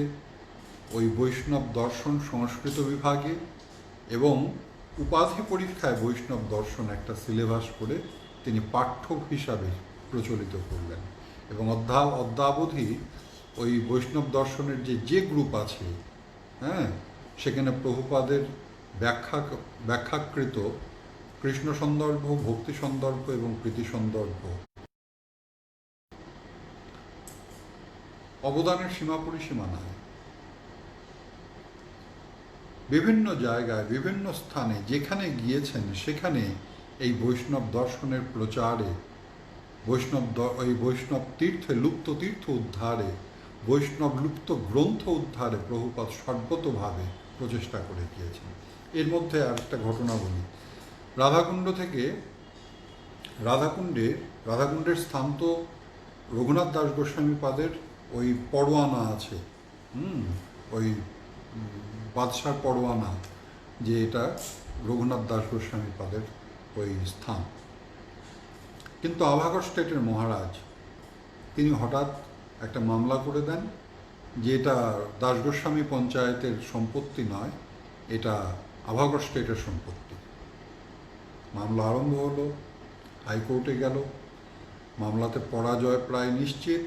ওই বৈষ্ণব দর্শন সংস্কৃত বিভাগে এবং উপাধি পরীক্ষায় বৈষ্ণব দর্শন একটা সিলেবাস করে তিনি পাঠ্য হিসাবে প্রচলিত করলেন এবং অদ্যাবধি ওই বৈষ্ণব দর্শনের যে গ্রুপ আছে, হ্যাঁ, সেখানে প্রভুপাদের ব্যাখ্যাকৃত কৃষ্ণ সন্দর্ভ, ভক্তি সন্দর্ভ এবং প্রীতি সন্দর্ভ অবদানের সীমা পরিসীমা নাই। বিভিন্ন জায়গায় বিভিন্ন স্থানে যেখানে গিয়েছেন সেখানে এই বৈষ্ণব দর্শনের প্রচারে, বৈষ্ণব তীর্থে, লুপ্ত তীর্থ উদ্ধারে, বৈষ্ণব লুপ্ত গ্রন্থ উদ্ধারে প্রভুপাদ সর্বতোভাবে প্রচেষ্টা করে গিয়েছেন। এর মধ্যে আরেকটা ঘটনা বলি। রাধাকুণ্ডের স্থান তো রঘুনাথ দাস গোস্বামী পাদের ওই পরোয়ানা আছে, ওই বাদশার পরোয়ানা, যে এটা রঘুনাথ দাস গোস্বামী পাদের ওই স্থান। কিন্তু আভাগর স্টেটের মহারাজ তিনি হঠাৎ একটা মামলা করে দেন যে এটা দাস গোস্বামী পঞ্চায়েতের সম্পত্তি নয়, এটা আভাগর স্টেটের সম্পত্তি। মামলা আরম্ভ হলো, হাইকোর্টে গেল, মামলাতে পরাজয় প্রায় নিশ্চিত।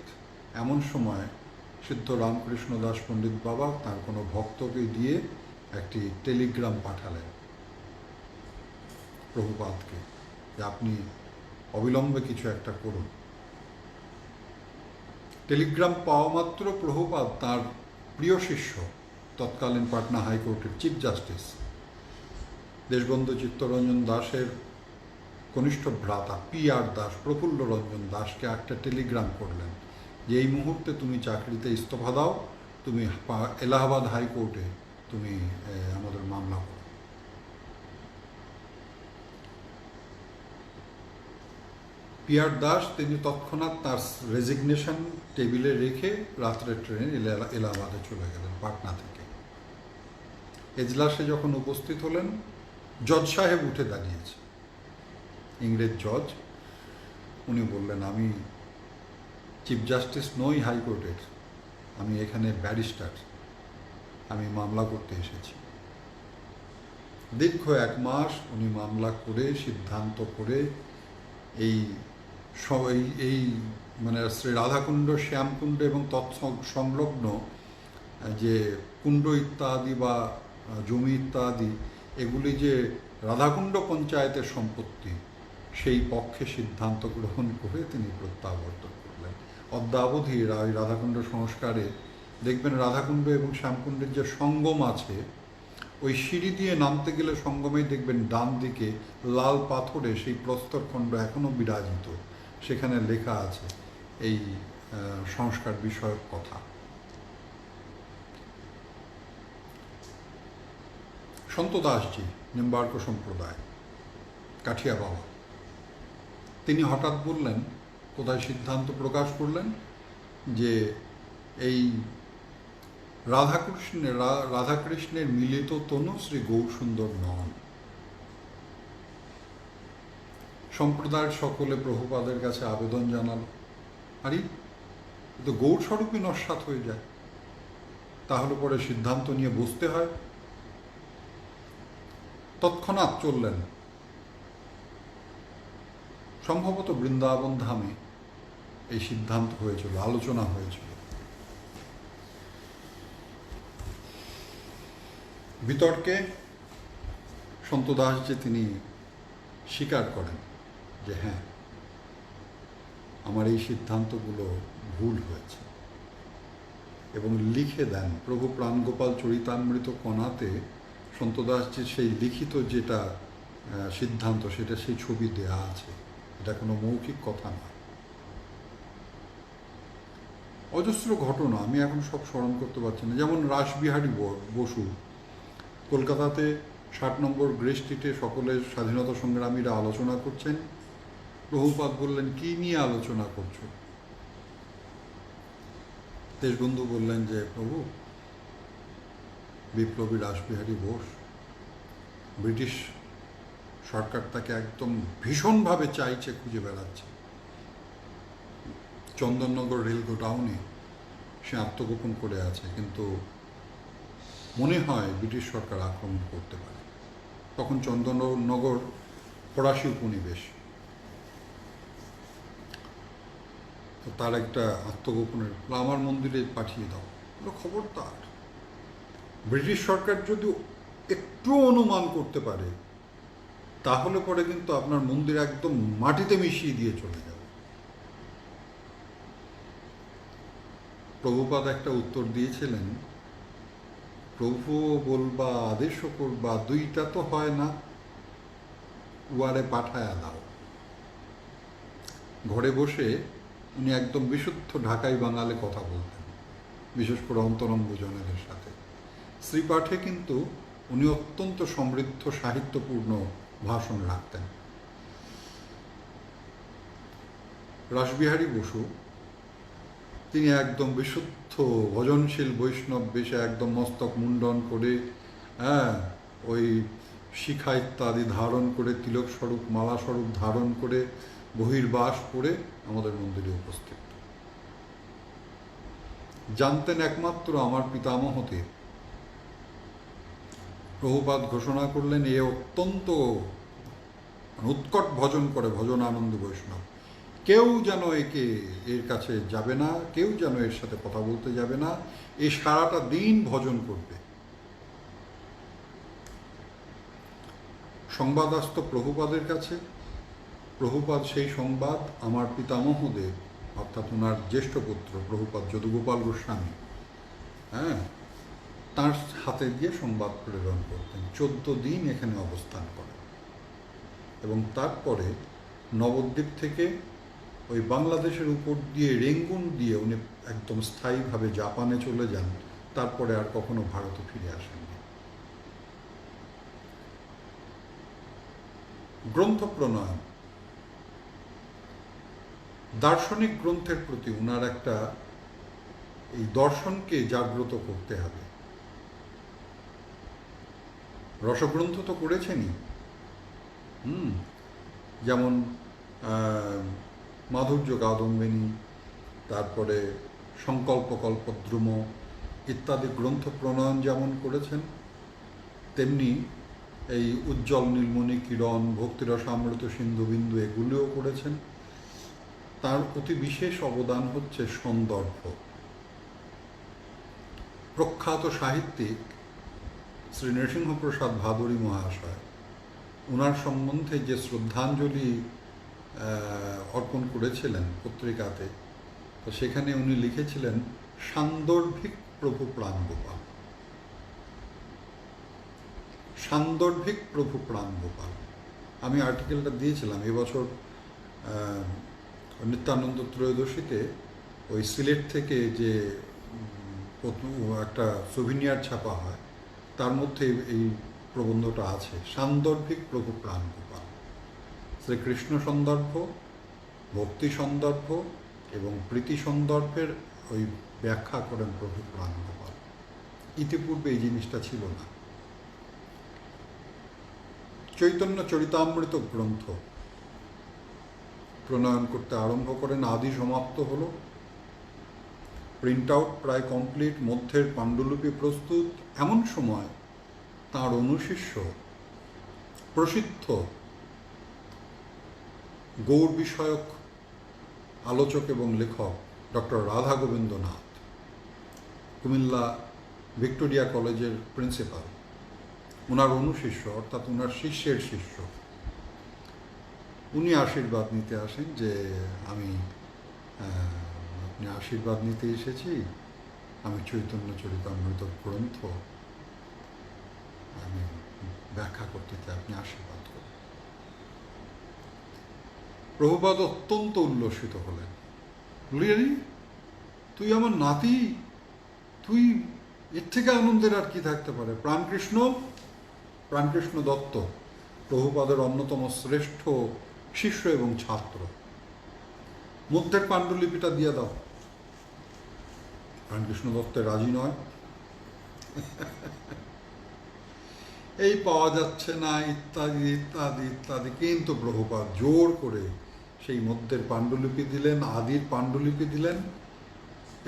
এমন সময় সিদ্ধ রামকৃষ্ণ দাস পণ্ডিত বাবা তার কোনো ভক্তকে দিয়ে একটি টেলিগ্রাম পাঠালেন প্রভুপাদকে যে আপনি অবিলম্বে কিছু একটা করুন। টেলিগ্রাম পাওয়া মাত্র প্রভুপাদ তার প্রিয় শিষ্য, তৎকালীন পাটনা হাইকোর্টের চিফ জাস্টিস দেশবন্ধু চিত্তরঞ্জন দাসের কনিষ্ঠ ভ্রাতা PR দাস, প্রফুল্ল রঞ্জন দাসকে একটা টেলিগ্রাম করলেন যে এই মুহূর্তে তুমি চাকরিতে ইস্তফা দাও, তুমি এলাহাবাদ হাইকোর্টে তুমি আমাদের মামলা করো। PR দাস তিনি তৎক্ষণাৎ তার রেজিগনেশন টেবিলে রেখে রাত্রের ট্রেনে এলাহাবাদে চলে গেলেন পাটনা থেকে। এজলাসে যখন উপস্থিত হলেন, জজ সাহেব উঠে দাঁড়িয়েছে, ইংরেজ জজ। উনি বললেন, আমি চিফ জাস্টিস নই হাইকোর্টের, আমি এখানে ব্যারিস্টার, আমি মামলা করতে এসেছি। দীর্ঘ 1 মাস উনি মামলা করে সিদ্ধান্ত করে এই মানে শ্রী রাধাকুণ্ড, শ্যামকুণ্ড এবং তৎসংলগ্ন যে কুণ্ড ইত্যাদি বা জমি ইত্যাদি, এগুলি যে রাধাকুণ্ড পঞ্চায়েতের সম্পত্তি, সেই পক্ষে সিদ্ধান্ত গ্রহণ করে তিনি প্রত্যাবর্তন করলেন। অদ্যাবধি ওই রাধাকুণ্ড সংস্কারে দেখবেন রাধাকুণ্ড এবং শ্যামকুণ্ডের যে সঙ্গম আছে, ওই সিঁড়ি দিয়ে নামতে গেলে সঙ্গমেই দেখবেন ডান দিকে লাল পাথরে সেই প্রস্তরখণ্ড এখনও বিরাজিত, সেখানে লেখা আছে এই সংস্কার বিষয়ক কথা। সন্ত দাসজি, নিম্বার্ক সম্প্রদায়, কাঠিয়া বাবা, তিনি হঠাৎ বললেন, কোথায় সিদ্ধান্ত প্রকাশ করলেন যে এই রাধাকৃষ্ণের মিলিত তনু শ্রী গৌরসুন্দর নন। সম্প্রদায়ের সকলে প্রভুপাদের কাছে আবেদন জানাল, আরে তো গৌর স্বরূপই নস্যাৎ হয়ে যায়, তাহলে পরে সিদ্ধান্ত নিয়ে বসতে হয়। তৎক্ষণাৎ চললেন, সম্ভবত বৃন্দাবন ধামে এই সিদ্ধান্ত হয়েছিল, আলোচনা হয়েছিল। বিতর্কে সন্ত দাস যে তিনি স্বীকার করেন যে হ্যাঁ, আমার এই সিদ্ধান্তগুলো ভুল হয়েছে, এবং লিখে দেন প্রভু প্রাণগোপাল চরিতামৃত কণাতে সন্ত দাসজির সেই লিখিত যেটা সিদ্ধান্ত, সেটা সেই ছবি দেয়া আছে, এটা কোনো মৌখিক কথা না। অজস্র ঘটনা আমি এখন সব স্মরণ করতে পারছি না। যেমন রাসবিহারী বসু কলকাতাতে 60 নম্বর গ্রে স্ট্রিটে সকলের স্বাধীনতা সংগ্রামীরা আলোচনা করছেন। প্রভুপাদ বললেন, কি নিয়ে আলোচনা করছো? দেশবন্ধু বললেন যে, প্রভু, বিপ্লবী রাসবিহারী বোস, ব্রিটিশ সরকার তাকে একদম ভীষণভাবে চাইছে, খুঁজে বেড়াচ্ছে। চন্দননগর রেল গোডাউনে সে আত্মগোপন করে আছে, কিন্তু মনে হয় ব্রিটিশ সরকার আক্রমণ করতে পারে। তখন চন্দননগর ফরাসি উপনিবেশ, তো তার একটা আত্মগোপনের, আমার মন্দিরে পাঠিয়ে দাও। খবরদার, ব্রিটিশ সরকার যদি একটু অনুমান করতে পারে তাহলে পরে কিন্তু আপনার মন্দির একদম মাটিতে মিশিয়ে দিয়ে চলে যাবে। প্রভুপাদ একটা উত্তর দিয়েছিলেন, প্রভু বলবা আদেশও করবা, দুইটা তো হয় না, উয়ারে পাঠায়া দাও। ঘরে বসে উনি একদম বিশুদ্ধ ঢাকাই বাঙালি কথা বলতেন, বিশেষ করে অন্তরঙ্গ জনেদের সাথে। শ্রীপাঠে কিন্তু উনি অত্যন্ত সমৃদ্ধ সাহিত্যপূর্ণ ভাষণ রাখতেন। রাসবিহারী বসু তিনি একদম বিশুদ্ধ ভজনশীল বৈষ্ণব বেশে, একদম মস্তক মুন্ডন করে, ওই শিখা ইত্যাদি ধারণ করে, তিলক স্বরূপ মালা স্বরূপ ধারণ করে, বহির্বাস করে আমাদের মন্দিরে উপস্থিত। জানতেন একমাত্র আমার পিতামহতে। প্রভুপাদ ঘোষণা করলেন, এ অত্যন্ত উৎকট ভজন করে, ভজন আনন্দ বৈষ্ণব, কেউ যেন এর কাছে যাবে না, কেউ যেন এর সাথে কথা বলতে যাবে না, এ সারাটা দিন ভজন করবে। সংবাদ আসত প্রভুপাদের কাছে। প্রভুপাদ সেই সংবাদ আমার পিতামহদেব, অর্থাৎ ওনার জ্যেষ্ঠ পুত্র প্রভুপাদ যদুগোপাল গোস্বামী, তার হাতে দিয়ে সংবাদ প্রেরণ করতেন। 14 দিন এখানে অবস্থান করেন এবং তারপরে নবদ্বীপ থেকে ওই বাংলাদেশের উপর দিয়ে রেঙ্গুন দিয়ে উনি একদম স্থায়ীভাবে জাপানে চলে যান। তারপরে আর কখনো ভারতে ফিরে আসেননি। গ্রন্থ প্রণয়ন, দার্শনিক গ্রন্থের প্রতি উনার একটা, এই দর্শনকে জাগ্রত করতে হবে। রসগ্রন্থ তো করেছেনই, যেমন মাধুর্য কাদম্বিনী, তারপরে সংকল্প কল্পদ্রুম ইত্যাদি গ্রন্থ প্রণয়ন যেমন করেছেন, তেমনি এই উজ্জ্বল নীলমণি কিরণ, ভক্তিরসামৃত সিন্ধু বিন্দু এগুলিও করেছেন। তার অতি বিশেষ অবদান হচ্ছে সন্দর্ভ। প্রখ্যাত সাহিত্যিক শ্রী নৃসিংহপ্রসাদ ভাদুরী মহাশয় ওনার সম্বন্ধে যে শ্রদ্ধাঞ্জলি অর্পণ করেছিলেন পত্রিকাতে, তো সেখানে উনি লিখেছিলেন, সান্দর্ভিক প্রভু প্রাণগোপাল, সান্দর্ভিক প্রভু প্রাণগোপাল। আমি আর্টিকেলটা দিয়েছিলাম এবছর নিত্যানন্দ ত্রয়োদশীতে, ওই সিলেট থেকে যে একটা সুভিনিয়ার ছাপা হয়, তার মধ্যে এই প্রবন্ধটা আছে, সান্দর্ভিক প্রভু প্রাণগোপাল। শ্রীকৃষ্ণ সন্দর্ভ, ভক্তি সন্দর্ভ এবং প্রীতি সন্দর্ভের ওই ব্যাখ্যা করেন প্রভু প্রাণগোপাল। ইতিপূর্বে এই জিনিসটা ছিল না। চৈতন্য চরিতামৃত গ্রন্থ প্রণয়ন করতে আরম্ভ করেন, আদি সমাপ্ত হল, প্রিন্ট আউট প্রায় কমপ্লিট, মধ্যের পাণ্ডুলিপি প্রস্তুত। এমন সময় তাঁর অনুশিষ্য প্রসিদ্ধ গৌর বিষয়ক আলোচক এবং লেখক ডক্টর রাধা গোবিন্দনাথ, কুমিল্লা ভিক্টোরিয়া কলেজের প্রিন্সিপাল, ওনার অনুশিষ্য অর্থাৎ ওনার শিষ্যের শিষ্য, উনি আশীর্বাদ নিতে আসেন যে আপনি আশীর্বাদ নিতে এসেছি, আমি চৈতন্য চরিতামৃত গ্রন্থ আমি ব্যাখ্যা করতে চাই, আপনি আশীর্বাদ করুন। প্রভুপাদ অত্যন্ত উল্লসিত হলেন, বলিনি তুই আমার নাতি, তুই এর থেকে আনন্দের আর কি থাকতে পারে। প্রাণকৃষ্ণ দত্ত প্রভুপাদের অন্যতম শ্রেষ্ঠ শিষ্য এবং ছাত্র, মধ্যের পাণ্ডুলিপিটা দিয়ে দাও। প্রাণকৃষ্ণ দত্তের রাজি নয়, এই পাওয়া যাচ্ছে না ইত্যাদি ইত্যাদি ইত্যাদি। কিন্তু প্রভুপাদ জোর করে সেই মধ্যের পাণ্ডুলিপি দিলেন, আদির পাণ্ডুলিপি দিলেন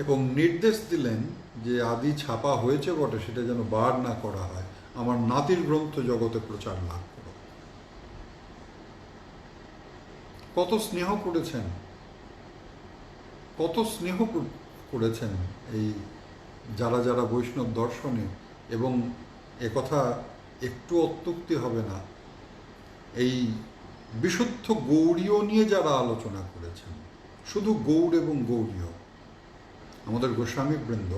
এবং নির্দেশ দিলেন যে আদি ছাপা হয়েছে বটে, সেটা যেন বার না করা হয়, আমার নাতির গ্রন্থ জগতে প্রচার লাভ করো। কত স্নেহ করেছেন, কত স্নেহ করেছেন এই যারা যারা বৈষ্ণব দর্শনে। এবং একথা একটু অত্যুক্তি হবে না, এই বিশুদ্ধ গৌড়ীয় নিয়ে যারা আলোচনা করেছেন, শুধু গৌড় এবং গৌড়ীয়, আমাদের গোস্বামী বৃন্দ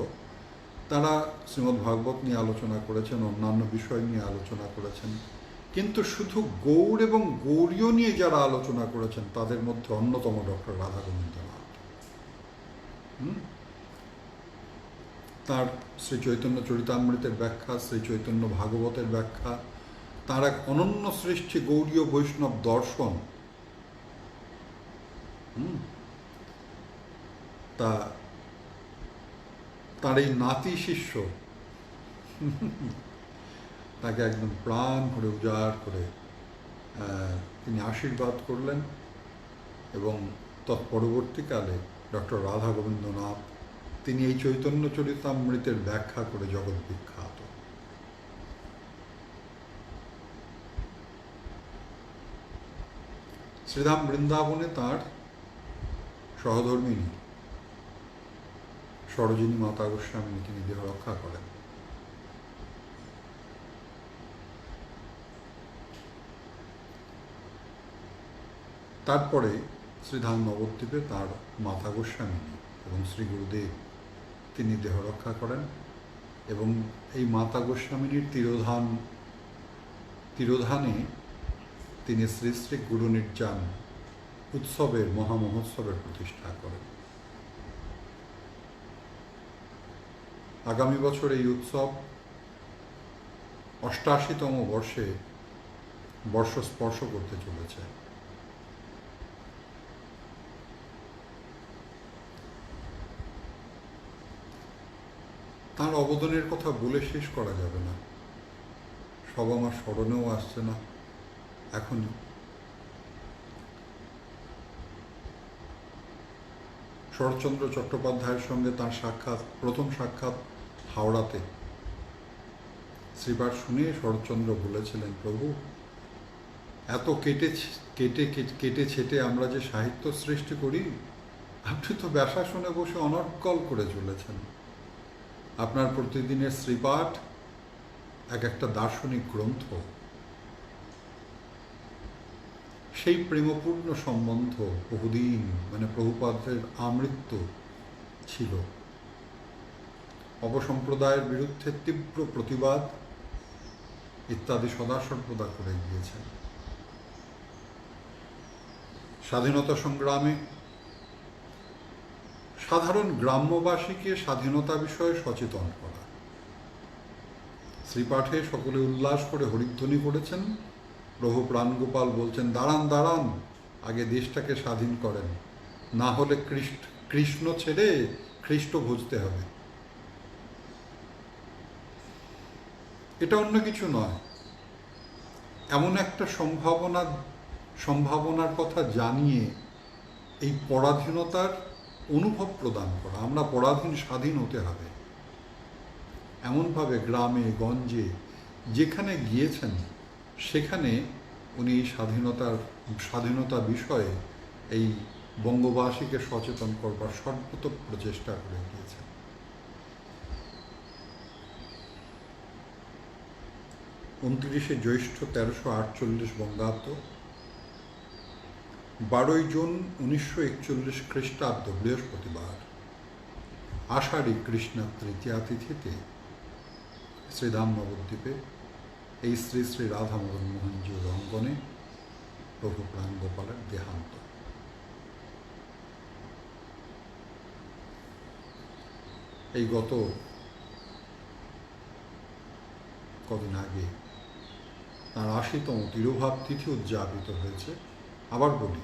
তারা শ্রীমদ্ ভাগবত নিয়ে আলোচনা করেছেন, অন্যান্য বিষয় নিয়ে আলোচনা করেছেন, কিন্তু শুধু গৌড় এবং গৌড়ীয় নিয়ে যারা আলোচনা করেছেন তাদের মধ্যে অন্যতম ডক্টর রাধা গোবিন্দনাথ। তার শ্রী চৈতন্য চরিতামৃতের ব্যাখ্যা, শ্রী চৈতন্য ভাগবতের ব্যাখ্যা, তার এক অনন্য সৃষ্টি গৌড়ীয় বৈষ্ণব দর্শন, তার এই নাতি শিষ্য তাকে একদম প্রাণ করে উজাড় করে তিনি আশীর্বাদ করলেন। এবং তৎপরবর্তীকালে ডক্টর রাধা গোবিন্দনাথ তিনি এই চৈতন্য চরিতামৃতের ব্যাখ্যা করে জগৎ বিখ্যাত। শ্রীধাম বৃন্দাবনে তাঁর সহধর্মিনী সরোজিনী মাতা গোস্বামী তিনি দেহ রক্ষা করেন। তারপরে শ্রীধাম নবদ্বীপে তাঁর মাতা গোস্বামী এবং শ্রী গুরুদেব তিনি দেহ রক্ষা করেন। এবং এই মাতা গোস্বামীর তিরোধানে তিনি শ্রী শ্রী গুরু নির্যান উৎসবের মহামহোৎসবের প্রতিষ্ঠা করেন। আগামী বছর এই উৎসব 88তম বর্ষ স্পর্শ করতে চলেছে। তার অবদানের কথা বলে শেষ করা যাবে না, সব আমার স্মরণেও আসছে না এখনই। শরৎচন্দ্র চট্টোপাধ্যায়ের সঙ্গে তার প্রথম সাক্ষাৎ হাওড়াতে। শ্রীপাঠ শুনে শরৎচন্দ্র বলেছিলেন, প্রভু এত কেটে ছেটে আমরা যে সাহিত্য সৃষ্টি করি, আপনি তো ব্যাসাসনে বসে অনর্গল করে চলেছেন। আপনার প্রতিদিনের শ্রীপাঠ এক একটা দার্শনিক গ্রন্থ। সেই প্রেমপূর্ণ সম্বন্ধ বহুদিন প্রভুপাদের আমৃত্যু ছিল। অপসম্প্রদায়ের বিরুদ্ধে তীব্র প্রতিবাদ ইত্যাদি সদা সর্বদা করে গিয়েছেন। স্বাধীনতা সংগ্রামে সাধারণ গ্রাম্যবাসীকে স্বাধীনতা বিষয়ে সচেতন করা। শ্রীপাঠে সকলে উল্লাস করে হরিধ্বনি করেছেন। প্রভু প্রাণগোপাল বলছেন, দাঁড়ান দাঁড়ান, আগে দেশটাকে স্বাধীন করেন, না হলে কৃষ্ণ ছেড়ে খ্রিস্ট ভজতে হবে। এটা অন্য কিছু নয়, এমন একটা সম্ভাবনার কথা জানিয়ে এই পরাধীনতার অনুভব প্রদান করা। আমরা পরাধীন স্বাধীন হতে হবে, এমনভাবে গ্রামে গঞ্জে যেখানে গিয়েছেন সেখানে উনি স্বাধীনতা বিষয়ে এই বঙ্গবাসীকে সচেতন করবার সর্বতোপ প্রচেষ্টা করে গিয়েছেন। 29শে জ্যৈষ্ঠ 1348 বঙ্গাব্দ, 12ই জুন 1941 খ্রিস্টাব্দ বৃহস্পতিবার, আষাঢ়ী কৃষ্ণ তৃতীয়া তিথিতে শ্রীধাম নবদ্বীপে এই শ্রী শ্রী রাধা মদন মোহনজির অঙ্গনে প্রভু প্রাণগোপালের দেহান্ত। এই গত কদিন আগে তাঁর ৮০তম তিরোভাব তিথি উদযাপিত হয়েছে। আবার বলি,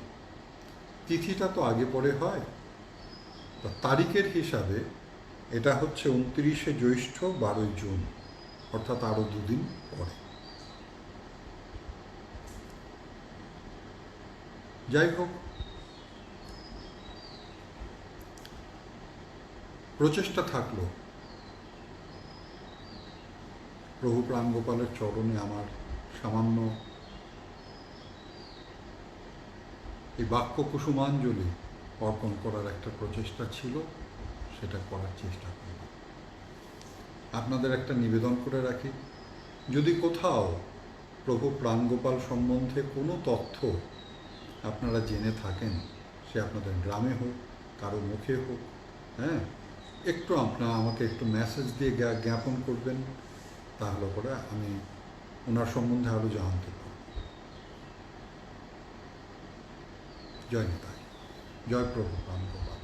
তিথিটা তো আগে পরে হয়, তারিখের হিসাবে এটা হচ্ছে ২৯শে জ্যৈষ্ঠ ১২ই জুন, অর্থাৎ আরও দুদিন পরে। যাই হোক, প্রচেষ্টা থাকলো প্রভু প্রাণগোপালের চরণে আমার সামান্য এই বাক্য কুসুমাঞ্জলি অর্পণ করার একটা প্রচেষ্টা ছিল, সেটা করার চেষ্টা করব। আপনাদের একটা নিবেদন করে রাখি, যদি কোথাও প্রভু প্রাণগোপাল সম্বন্ধে কোনো তথ্য আপনারা জেনে থাকেন, সে আপনাদের গ্রামে হোক, কারো মুখে হোক, হ্যাঁ, একটু আমাকে একটু মেসেজ দিয়ে জ্ঞাপন করবেন, তাহলে পরে আমি ওনার সম্বন্ধে আরও জানতে পারব। জয় নিতাই, জয় প্রভু প্রাণগোপাল।